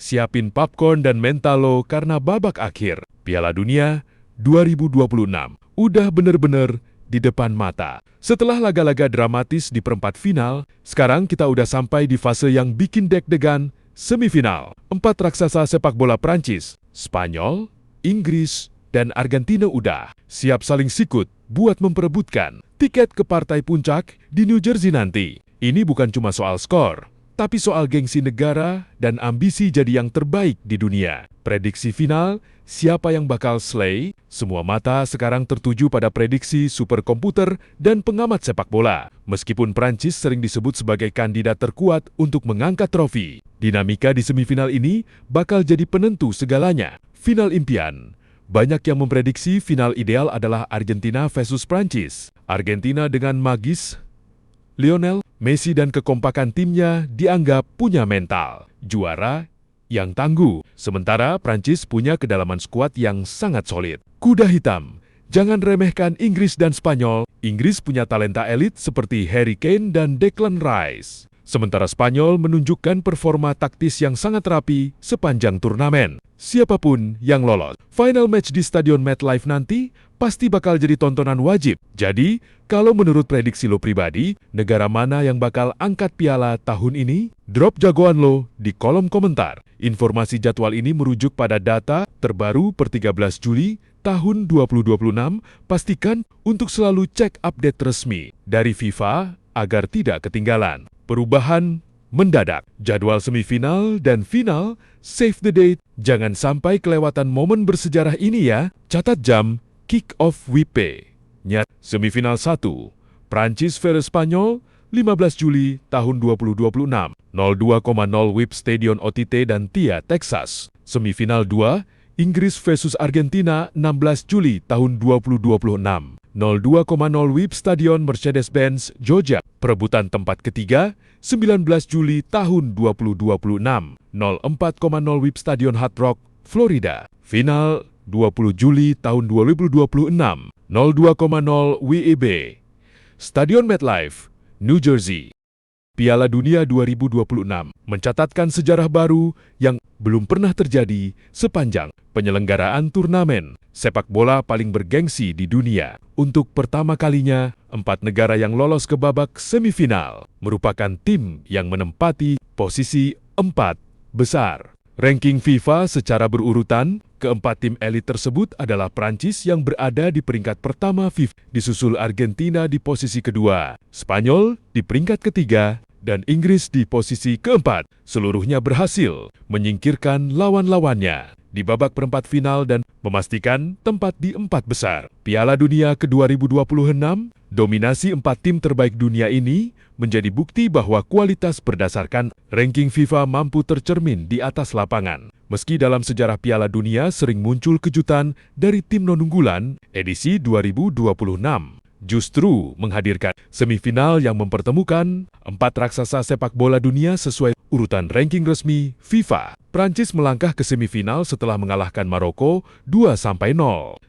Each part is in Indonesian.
siapin popcorn dan mental lo karena babak akhir Piala Dunia 2026 udah bener-bener di depan mata. Setelah laga-laga dramatis di perempat final, sekarang kita udah sampai di fase yang bikin deg-degan, semifinal. 4 raksasa sepak bola Prancis, Spanyol, Inggris, dan Argentina udah siap saling sikut buat memperebutkan tiket ke partai puncak di New Jersey nanti. Ini bukan cuma soal skor, tapi soal gengsi negara dan ambisi jadi yang terbaik di dunia. Prediksi final, siapa yang bakal slay? Semua mata sekarang tertuju pada prediksi superkomputer dan pengamat sepak bola. Meskipun Prancis sering disebut sebagai kandidat terkuat untuk mengangkat trofi, dinamika di semifinal ini bakal jadi penentu segalanya. Final impian. Banyak yang memprediksi final ideal adalah Argentina versus Prancis. Argentina dengan magis Lionel Messi dan kekompakan timnya dianggap punya mental juara yang tangguh. Sementara Prancis punya kedalaman skuad yang sangat solid. Kuda hitam, jangan remehkan Inggris dan Spanyol. Inggris punya talenta elit seperti Harry Kane dan Declan Rice. Sementara Spanyol menunjukkan performa taktis yang sangat rapi sepanjang turnamen. Siapapun yang lolos, final match di Stadion MetLife nanti pasti bakal jadi tontonan wajib. Jadi, kalau menurut prediksi lo pribadi, negara mana yang bakal angkat piala tahun ini? Drop jagoan lo di kolom komentar. Informasi jadwal ini merujuk pada data terbaru per 13 Juli tahun 2026. Pastikan untuk selalu cek update resmi dari FIFA agar tidak ketinggalan. Perubahan mendadak, jadwal semifinal dan final, save the date, jangan sampai kelewatan momen bersejarah ini ya. Catat jam, kick-off WIP. Nyat, semifinal 1, Prancis vs Spanyol, 15 Juli tahun 2026, 02,0 WIB Stadion OTT dan TIA, Texas. Semifinal 2, Inggris vs Argentina, 16 Juli tahun 2026. 02,0 WIB Stadion Mercedes-Benz, Georgia. Perebutan tempat ketiga, 19 Juli tahun 2026. 04,0 WIB Stadion Hard Rock, Florida. Final 20 Juli tahun 2026. 02,0 WIB Stadion MetLife, New Jersey. Piala Dunia 2026 mencatatkan sejarah baru yang belum pernah terjadi sepanjang penyelenggaraan turnamen sepak bola paling bergengsi di dunia. Untuk pertama kalinya, 4 negara yang lolos ke babak semifinal merupakan tim yang menempati posisi 4 besar. Ranking FIFA secara berurutan, keempat tim elit tersebut adalah Prancis yang berada di peringkat pertama FIFA, disusul Argentina di posisi kedua, Spanyol di peringkat ketiga, dan Inggris di posisi keempat. Seluruhnya berhasil menyingkirkan lawan-lawannya di babak perempat final dan memastikan tempat di 4 besar. Piala Dunia ke-2026, dominasi 4 tim terbaik dunia ini menjadi bukti bahwa kualitas berdasarkan ranking FIFA mampu tercermin di atas lapangan. Meski dalam sejarah Piala Dunia sering muncul kejutan dari tim non-unggulan, edisi 2026 justru menghadirkan semifinal yang mempertemukan 4 raksasa sepak bola dunia sesuai urutan ranking resmi FIFA. Prancis melangkah ke semifinal setelah mengalahkan Maroko 2-0,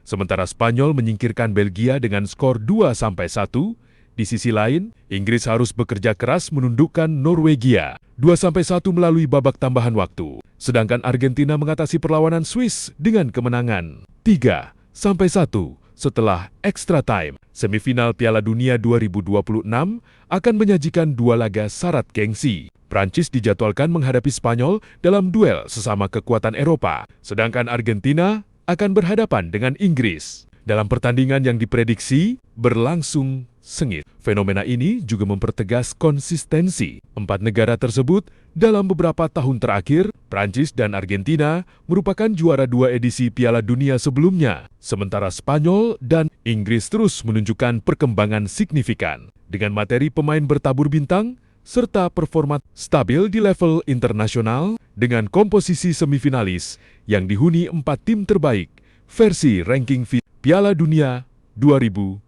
sementara Spanyol menyingkirkan Belgia dengan skor 2-1. Di sisi lain, Inggris harus bekerja keras menundukkan Norwegia 2-1 melalui babak tambahan waktu, sedangkan Argentina mengatasi perlawanan Swiss dengan kemenangan 3-1 setelah extra time. Semifinal Piala Dunia 2026 akan menyajikan 2 laga syarat gengsi. Prancis dijadwalkan menghadapi Spanyol dalam duel sesama kekuatan Eropa, sedangkan Argentina akan berhadapan dengan Inggris dalam pertandingan yang diprediksi berlangsung sengit. Fenomena ini juga mempertegas konsistensi 4 negara tersebut dalam beberapa tahun terakhir. Prancis dan Argentina merupakan juara 2 edisi Piala Dunia sebelumnya, sementara Spanyol dan Inggris terus menunjukkan perkembangan signifikan dengan materi pemain bertabur bintang serta performa stabil di level internasional dengan komposisi semifinalis yang dihuni 4 tim terbaik versi ranking FIFA. Piala Dunia 2026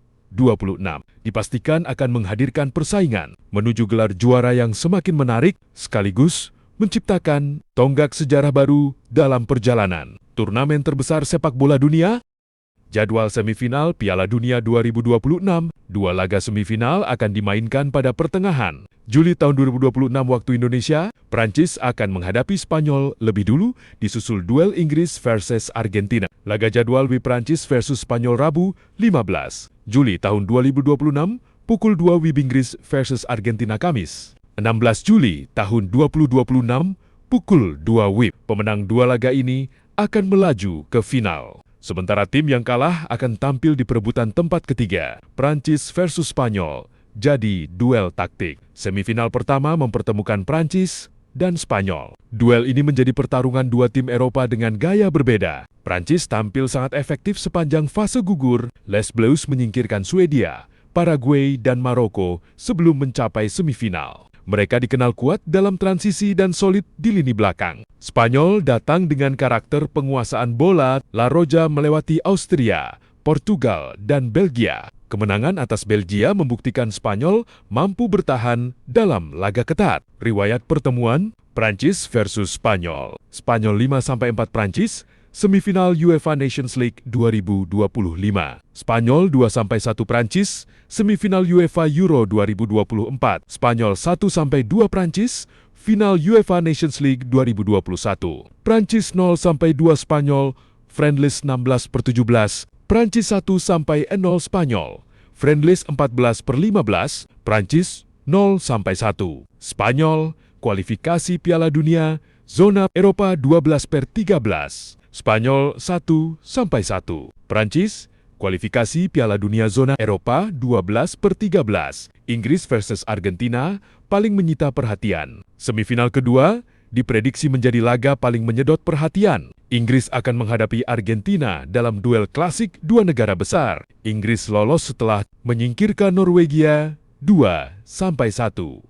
dipastikan akan menghadirkan persaingan menuju gelar juara yang semakin menarik sekaligus menciptakan tonggak sejarah baru dalam perjalanan turnamen terbesar sepak bola dunia. Jadwal semifinal Piala Dunia 2026, dua laga semifinal akan dimainkan pada pertengahan Juli tahun 2026 waktu Indonesia. Prancis akan menghadapi Spanyol lebih dulu, disusul duel Inggris versus Argentina. Laga jadwal WIB Prancis versus Spanyol Rabu 15 Juli tahun 2026, pukul 2 WIB Inggris versus Argentina Kamis 16 Juli tahun 2026, pukul 2 WIB. Pemenang dua laga ini akan melaju ke final. Sementara tim yang kalah akan tampil di perebutan tempat ketiga, Prancis versus Spanyol, jadi duel taktik. Semifinal pertama mempertemukan Prancis dan Spanyol. Duel ini menjadi pertarungan dua tim Eropa dengan gaya berbeda. Prancis tampil sangat efektif sepanjang fase gugur. Les Bleus menyingkirkan Swedia, Paraguay, dan Maroko sebelum mencapai semifinal. Mereka dikenal kuat dalam transisi dan solid di lini belakang. Spanyol datang dengan karakter penguasaan bola. La Roja melewati Austria, Portugal, dan Belgia. Kemenangan atas Belgia membuktikan Spanyol mampu bertahan dalam laga ketat. Riwayat pertemuan Prancis versus Spanyol. Spanyol 5-4 Prancis, semifinal UEFA Nations League 2025. Spanyol 2-1 Prancis, semifinal UEFA Euro 2024. Spanyol 1-2 Prancis, final UEFA Nations League 2021. Prancis 0-2 Spanyol, friendlies 16/17. Prancis 1-0 Spanyol, friendlies 14/15. Prancis 0-1. Spanyol, kualifikasi Piala Dunia, zona Eropa 12/13. Spanyol 1-1. Prancis, kualifikasi Piala Dunia zona Eropa 12/13. Inggris versus Argentina paling menyita perhatian. Semifinal kedua diprediksi menjadi laga paling menyedot perhatian. Inggris akan menghadapi Argentina dalam duel klasik dua negara besar. Inggris lolos setelah menyingkirkan Norwegia 2-1.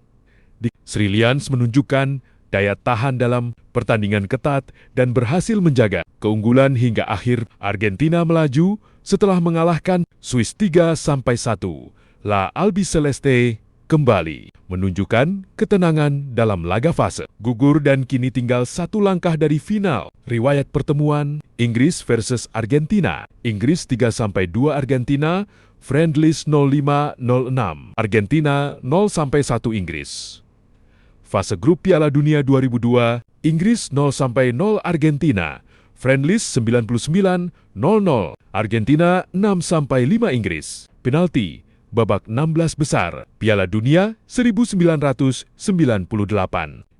Sri Lians menunjukkan daya tahan dalam pertandingan ketat dan berhasil menjaga keunggulan hingga akhir. Argentina melaju setelah mengalahkan Swiss 3-1. La Albiceleste kembali menunjukkan ketenangan dalam laga fase gugur dan kini tinggal satu langkah dari final. Riwayat pertemuan Inggris versus Argentina. Inggris 3-2 Argentina, friendlies 0-5-0-6. Argentina 0-1 Inggris. Fase grup Piala Dunia 2002, Inggris 0-0 Argentina, friendlies 99-0-0. Argentina 6-5 Inggris. Penalti babak 16 besar Piala Dunia 1998.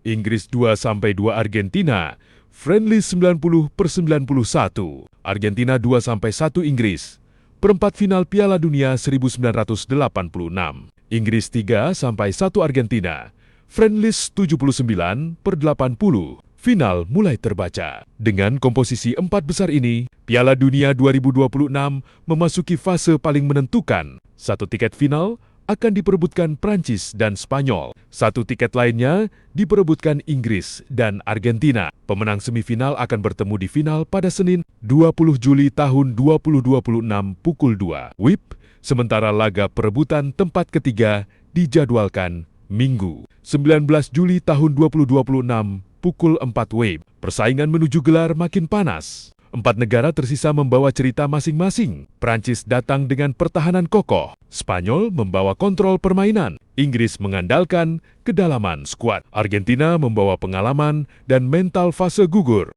Inggris 2-2 Argentina, friendly 90/91. Argentina 2-1 Inggris. Perempat final Piala Dunia 1986. Inggris 3-1 Argentina, friendlies 79/80. Final mulai terbaca. Dengan komposisi empat besar ini, Piala Dunia 2026 memasuki fase paling menentukan. Satu tiket final akan diperebutkan Prancis dan Spanyol. Satu tiket lainnya diperebutkan Inggris dan Argentina. Pemenang semifinal akan bertemu di final pada Senin 20 Juli tahun 2026 pukul 2 WIB, sementara laga perebutan tempat ketiga dijadwalkan Minggu 19 Juli tahun 2026 pukul 4 WIB. Persaingan menuju gelar makin panas. Empat negara tersisa membawa cerita masing-masing. Prancis datang dengan pertahanan kokoh. Spanyol membawa kontrol permainan. Inggris mengandalkan kedalaman skuad. Argentina membawa pengalaman dan mental fase gugur.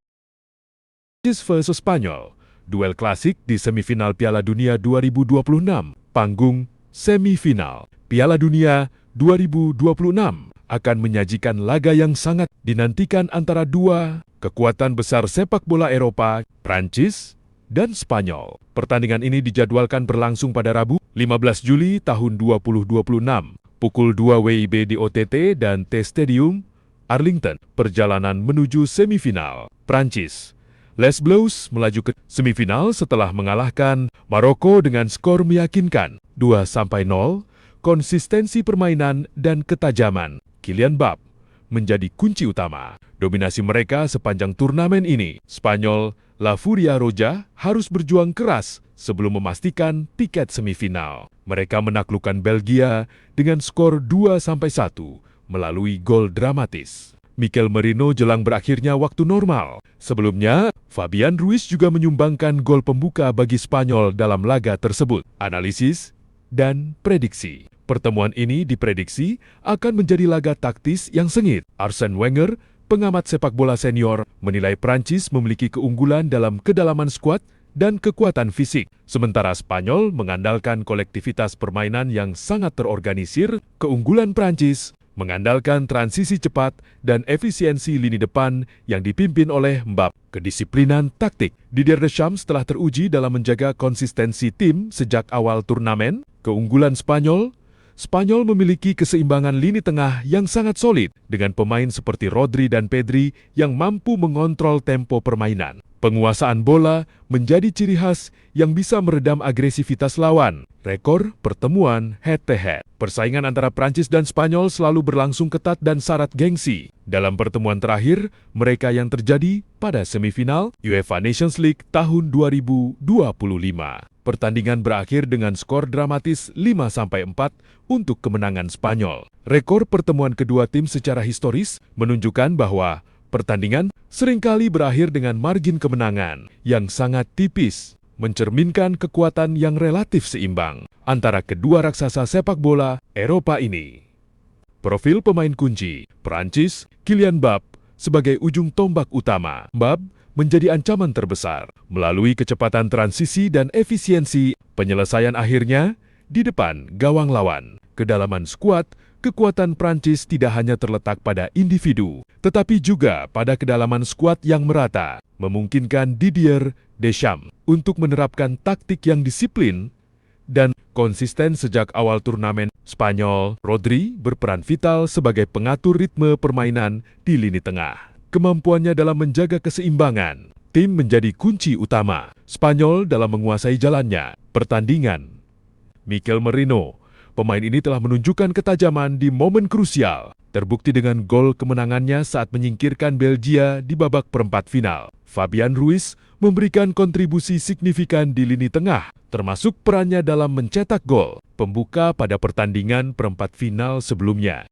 Prancis versus Spanyol. Duel klasik di semifinal Piala Dunia 2026. Panggung semifinal Piala Dunia 2026 akan menyajikan laga yang sangat dinantikan antara dua kekuatan besar sepak bola Eropa, Prancis dan Spanyol. Pertandingan ini dijadwalkan berlangsung pada Rabu, 15 Juli tahun 2026, pukul 2 WIB di OTT dan T Stadium, Arlington. Perjalanan menuju semifinal. Prancis, Les Bleus melaju ke semifinal setelah mengalahkan Maroko dengan skor meyakinkan 2-0. Konsistensi permainan dan ketajaman Kylian Mbappé menjadi kunci utama. Dominasi mereka sepanjang turnamen ini. Spanyol, La Roja harus berjuang keras sebelum memastikan tiket semifinal. Mereka menaklukkan Belgia dengan skor 2-1 melalui gol dramatis. Mikel Merino jelang berakhirnya waktu normal. Sebelumnya, Fabian Ruiz juga menyumbangkan gol pembuka bagi Spanyol dalam laga tersebut. Analisis dan prediksi. Pertemuan ini diprediksi akan menjadi laga taktis yang sengit. Arsene Wenger, pengamat sepak bola senior, menilai Prancis memiliki keunggulan dalam kedalaman skuad dan kekuatan fisik. Sementara Spanyol mengandalkan kolektivitas permainan yang sangat terorganisir. Keunggulan Prancis mengandalkan transisi cepat dan efisiensi lini depan yang dipimpin oleh Mbappé. Kedisiplinan taktik. Didier Deschamps telah teruji dalam menjaga konsistensi tim sejak awal turnamen. Keunggulan Spanyol memiliki keseimbangan lini tengah yang sangat solid dengan pemain seperti Rodri dan Pedri yang mampu mengontrol tempo permainan. Penguasaan bola menjadi ciri khas yang bisa meredam agresivitas lawan. Rekor pertemuan head-to-head. Persaingan antara Prancis dan Spanyol selalu berlangsung ketat dan syarat gengsi. Dalam pertemuan terakhir, mereka yang terjadi pada semifinal UEFA Nations League tahun 2025. Pertandingan berakhir dengan skor dramatis 5-4 untuk kemenangan Spanyol. Rekor pertemuan kedua tim secara historis menunjukkan bahwa pertandingan seringkali berakhir dengan margin kemenangan yang sangat tipis, mencerminkan kekuatan yang relatif seimbang antara kedua raksasa sepak bola Eropa ini. Profil pemain kunci, Prancis, Kylian Mbappé sebagai ujung tombak utama. Mbappé menjadi ancaman terbesar melalui kecepatan transisi dan efisiensi penyelesaian akhirnya di depan gawang lawan. Kedalaman skuad, kekuatan Prancis tidak hanya terletak pada individu, tetapi juga pada kedalaman skuad yang merata, memungkinkan Didier Deschamps untuk menerapkan taktik yang disiplin dan konsisten sejak awal turnamen. Spanyol, Rodri berperan vital sebagai pengatur ritme permainan di lini tengah. Kemampuannya dalam menjaga keseimbangan tim menjadi kunci utama Spanyol dalam menguasai jalannya pertandingan. Mikel Merino, pemain ini telah menunjukkan ketajaman di momen krusial, terbukti dengan gol kemenangannya saat menyingkirkan Belgia di babak perempat final. Fabian Ruiz memberikan kontribusi signifikan di lini tengah, termasuk perannya dalam mencetak gol pembuka pada pertandingan perempat final sebelumnya.